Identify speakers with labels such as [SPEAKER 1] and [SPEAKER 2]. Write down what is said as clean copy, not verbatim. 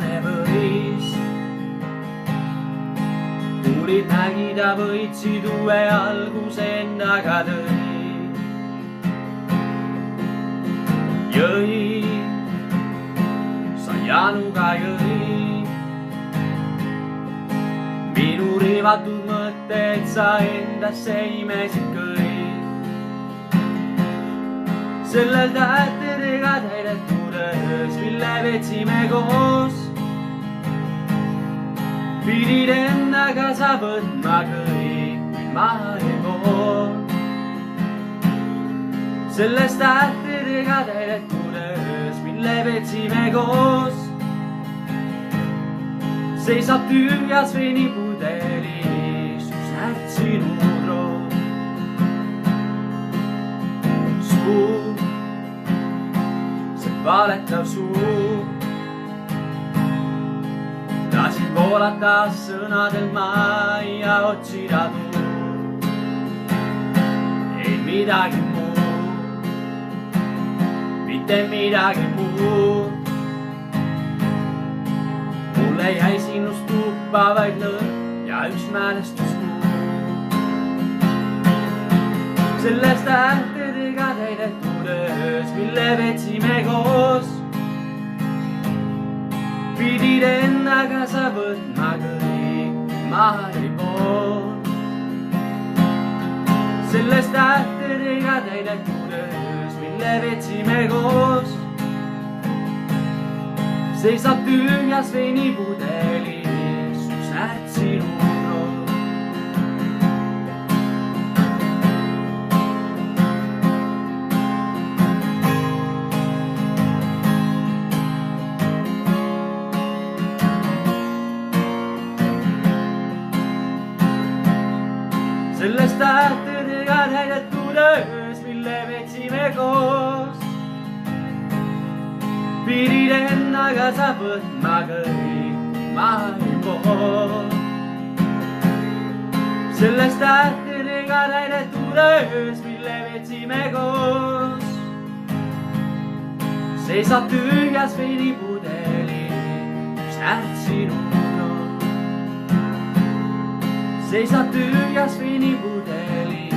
[SPEAKER 1] viimane võis. tuulid nägida võitsid uue alguse endaga tõi. jõi, sa januga jõi. minu riivatud mõtted sa endasse imesid kõi. sellel tähtedega täidetud öös, mille veetsime koos, pidid endaga sa võtma kõik, kuid ma ei pool. selles tähtedega täidetud öös, mille veetsime koos, seisab tühjas veinipudelis üks närts sinu roos. suu, see valetav suu, lasid voolata sõnadel majja otsida tuud. ei midagi muud, mitte midagi muud. mulle jäi sinust tuppa vaid lõõn ja üks mälestuskuu. selles tähtedega täidetud öös, mille veetsime koos, pidid endaga sa võtma kõik, ma ei pool. selles tähtedega täidetud öös, mille veetsime koos, seisab tühjas veinipudelis üks närts sinu roos. selles tähtedega täidetud öös, mille veetsime koos, pidid endaga sa võtma kõik, ma ei pool. selles tähtedega täidetud öös, mille veetsime koos, seisab tühjas veinipudelis üks närts sinu roos. seisab tühjas veinipudelis